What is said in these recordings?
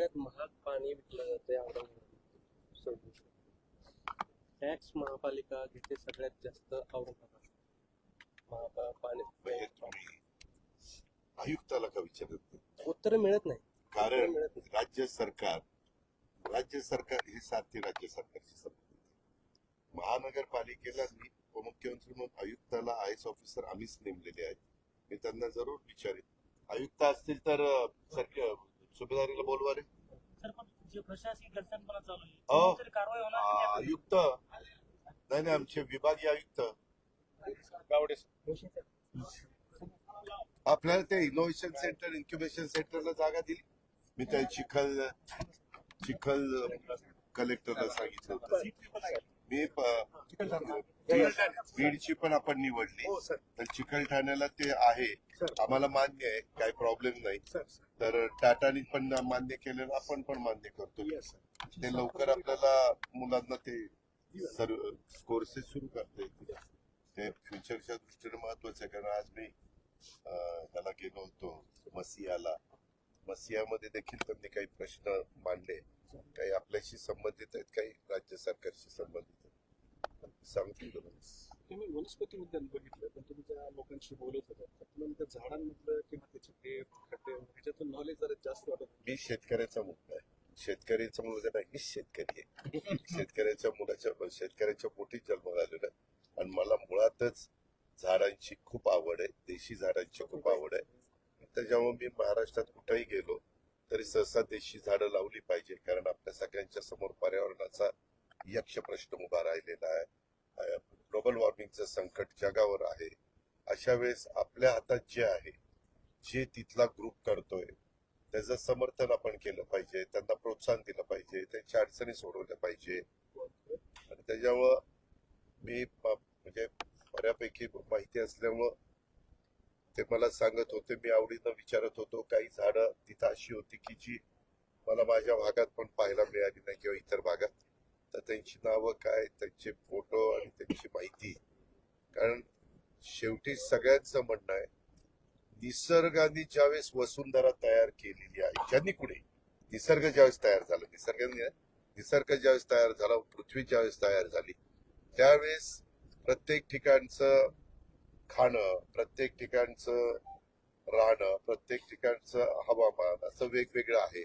सगळ्यात महाग पाणी विकलं जाते औरंगाबाद. टॅक्स महापालिका घेते सगळ्यात जास्त औरंगाबाद. पाणी म्हणजे तुम्ही आयुक्ताला का विचारत नाही? उत्तर मिळत नाही. कारण राज्य सरकार हे सारखे राज्य सरकारशी संबंधित. महानगरपालिकेला मी उपमुख्यमंत्री म्हणून आयुक्ताला आय एस ऑफिसर आम्हीच नेमलेले आहेत. मी त्यांना जरूर विचारेन. आयुक्त असतील तर सुभेदारीला बोलवा रे. जे प्रशासकीय गलथानपणा चालू आहे अहो, तरी कारवाई होणार की नाही? आयुक्त नाही आमचे विभागीय आयुक्त आपल्याला ते इनोव्हेशन सेंटर इन्क्युबेशन सेंटरला जागा दिली. मी त्या चिखल कलेक्टरला सांगितलं होतं. मी बीडची पण आपण निवडली तर चिकलठाण्याला ते आहे. आम्हाला मान्य आहे, काही प्रॉब्लेम नाही. तर टाटानी पण मान्य केलेलं आपण पण मान्य करतो. ते लवकर आपल्याला मुलांना ते कोर्सेस सुरू करता येतील. ते फ्युचरच्या दृष्टीने महत्वाचं आहे. कारण आज मी त्याला गेलो होतो मसियामध्ये देखील त्यांनी काही प्रश्न मांडले. काही आपल्याशी संबंधित आहेत, काही राज्य सरकारशी संबंधित आहेत. सांगतो तुम्ही वनस्पती उद्यान बघितलं, पण तुम्ही ज्या लोकांशी बोलत होता त्यातलं झाडांमधलं किंवा त्याचे पेर खड्डे ह्याच्यातून नॉलेज जरा जास्त वाटत. मी शेतकऱ्याचा मुलगा आहे. शेतकऱ्याचा मुलगा नाही, मी शेतकरी आहे. शेतकऱ्याच्या पोटी जन्म झालेला आहे. आणि मला मुळातच झाडांची खूप आवड आहे. देशी झाडांची खूप आवड आहे. त्याच्यामुळे मी महाराष्ट्रात कुठेही गेलो तरी सहसा देशी झाडं लावली पाहिजे. कारण आपल्या सगळ्यांच्या समोर पर्यावरणाचा यक्ष प्रश्न उभा राहिलेला आहे. ग्लोबल वॉर्मिंगचं संकट जगावर आहे. अशा वेळेस आपल्या हातात जे आहे, जे तिथला ग्रुप करतोय त्याचं समर्थन आपण केलं पाहिजे. त्यांना प्रोत्साहन दिलं पाहिजे. त्यांच्या अडचणी सोडवल्या पाहिजे. आणि त्याच्यामुळं मी म्हणजे बऱ्यापैकी माहिती असल्यामुळं ते मला सांगत होते. मी आवडीनं विचारत होतो. काही झाडं तिथं अशी होती की जी मला माझ्या भागात पण पाहायला मिळाली नाही किंवा इतर भागात. तर त्यांची नावं काय, त्यांचे फोटो आणि त्यांची माहिती. कारण शेवटी सगळ्यांचं म्हणणं आहे, निसर्गाने ज्यावेळेस वसुंधरा तयार केलेली आहे, ज्यांनी कुठे निसर्ग ज्यावेळेस तयार झाला, निसर्ग ज्यावेळेस तयार झाला, पृथ्वी ज्यावेळेस तयार झाली, त्यावेळेस प्रत्येक ठिकाणचं खाणं, प्रत्येक ठिकाणचं राहणं, प्रत्येक ठिकाणचं हवामान असं वेगवेगळं आहे.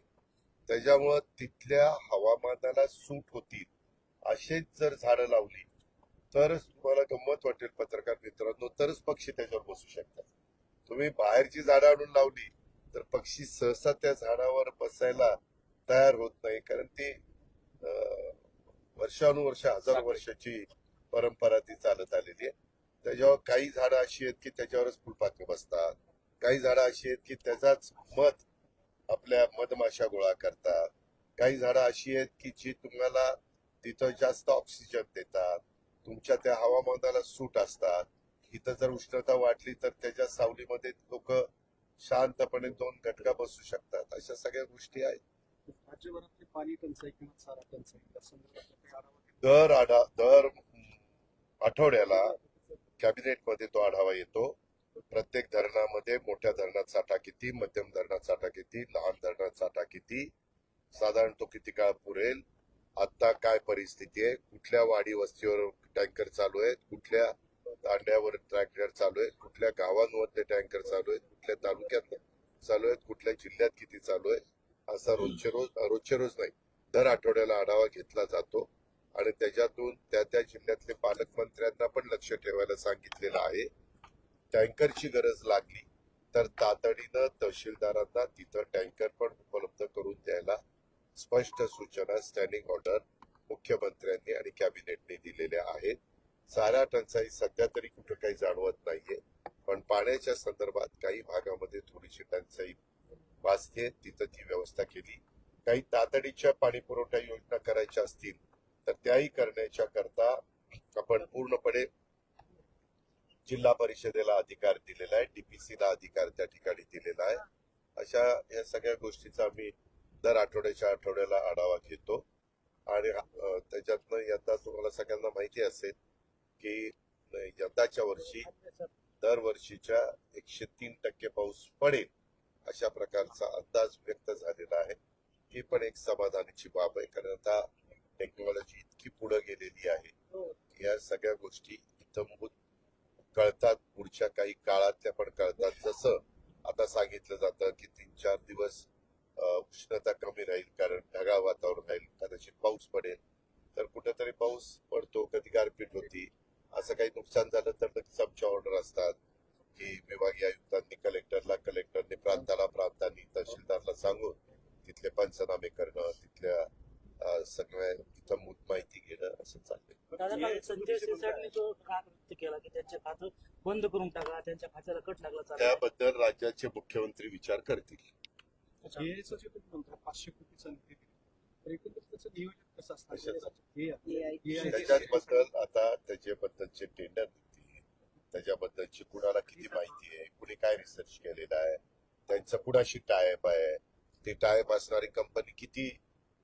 त्याच्यामुळं तिथल्या हवामानाला सूट होतील असेच जर झाडं लावली तरच तुम्हाला गंमत वाटेल पत्रकार मित्रांनो, तरच पक्षी त्याच्यावर बसू शकतात. तुम्ही बाहेरची झाडं आणून लावली तर पक्षी सहसा त्या झाडावर बसायला तयार होत नाही. कारण ती वर्षानुवर्ष हजारो वर्षाची परंपरा ती चालत आलेली आहे. त्याच्यावर काही झाडं अशी आहेत की त्याच्यावरच फुलपाखरे बसतात. काही झाडं अशी आहेत की त्याचाच मध आपल्या मधमाशा गोळा करतात. काही झाडं अशी आहेत की जी तुम्हाला तिथं जास्त ऑक्सिजन देतात, तुमच्या त्या हवामानाला सूट असतात. इथं जर उष्णता वाढली तर त्याच्या सावलीमध्ये लोक शांतपणे 2 घटका बसू शकतात. अशा सगळ्या गोष्टी आहेत. राज्यभरातली पाणी टंचाई किंवा चारा टंचाई या संदर्भात दर आठवड्याला कॅबिनेटमध्ये तो आढावा येतो. प्रत्येक धरणामध्ये मोठ्या धरणात साठा किती, मध्यम धरणात साठा किती, लहान धरणात साठा किती, साधारण तो किती काळ पुरेल, आता काय परिस्थिती आहे, कुठल्या वाडी वस्तीवर टँकर चालू आहेत, कुठल्या दांड्यावर ट्रॅक्टर चालू आहेत, कुठल्या गावांमध्ये टँकर चालू आहेत, कुठल्या तालुक्यात चालू आहेत, कुठल्या जिल्ह्यात किती चालू आहे, असा रोजचे रोज नाही, दर आठवड्याला आढावा घेतला जातो. आणि त्याच्यातून त्या जिल्ह्यातले पालकमंत्र्यांना पण लक्ष ठेवायला सांगितलेलं आहे. टँकरची गरज लागली तर तातडीनं तहसीलदारांना तिथं टँकर पण उपलब्ध करून द्यायला स्पष्ट सूचना स्टँडिंग ऑर्डर मुख्यमंत्र्यांनी आणि कॅबिनेटने दिलेल्या आहेत. चारा टंचाई सध्या तरी कुठे काही जाणवत नाहीये, पण पाण्याच्या संदर्भात काही भागामध्ये थोडीशी टंचाई वाचते. तिथं ती व्यवस्था केली. काही तातडीच्या पाणी पुरवठा योजना करायच्या असतील तर त्याही करण्याच्या करता आपण पूर्णपणे जिल्हा परिषदेला अधिकार दिलेला आहे, डीपीसीला अधिकार त्या ठिकाणी दिलेला आहे. अशा या सगळ्या गोष्टीचा आम्ही दर आठवड्याला आढावा घेतो. आणि त्याच्यातनं यंदा तुम्हाला सगळ्यांना माहिती असेल की यंदाच्या वर्षी दरवर्षीच्या 103% पाऊस पडेल अशा प्रकारचा अंदाज व्यक्त झालेला आहे. ही पण एक समाधानाची बाब आहे, कारण आता टेक्नॉलॉजी इतकी पुढे गेलेली आहे की या सगळ्या गोष्टी इथंभूत कळतात, पुढच्या काही काळातल्या पण कळतात. जसं आता सांगितलं जातं की 3-4 दिवस उष्णता कमी राहील, कारण ढगाळ वातावरण राहील, कदाचित पाऊस पडेल. तर कुठेतरी पाऊस पडतो, कधी गारपीट होती. असं काही नुकसान झालं तर नक्कीच आमच्या ऑर्डर असतात की विभागीय आयुक्तांनी कलेक्टरने प्रांतांनी तहसीलदारला सांगून तिथले पंचनामे करणं, तिथल्या सगळ्या इथंभूत माहिती घेणं, असं चाललंय. दादा काल संजय सिरसाटने जो राग व्यक्त केला की त्यांचे खातं बंद करून टाका, त्यांच्या खात्याला कट लागला चालला त्याबद्दल राज्याचे मुख्यमंत्री विचार करतील. AIचं जे तुम्ही म्हणता 500 कोटीचा निधी दिला, तर एकंदरीत त्याचं नियोजन कसं असतं? कशाचं? AI. त्याच्याबद्दल आता त्याच्याबद्दलचे टेंडर निघतील, त्याच्याबद्दलची कुणाला किती माहिती आहे, कुणी काय रिसर्च केलेला आहे, त्यांचं कुणाशी टायअप आहे, ते टायअप असणारी कंपनी किती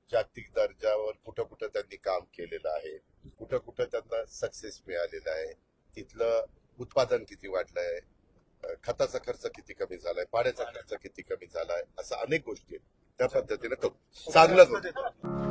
जागतिक दर्जावर कुठं कुठं त्यांनी काम केलेलं आहे, कुठं कुठं त्यांना सक्सेस मिळालेला आहे, तिथलं उत्पादन किती वाढलंय, खताचा खर्च किती कमी झालाय, पाण्याचा खर्च किती कमी झालाय, असं अनेक गोष्टी आहेत. त्या पद्धतीने करू. चांगलंच होतं.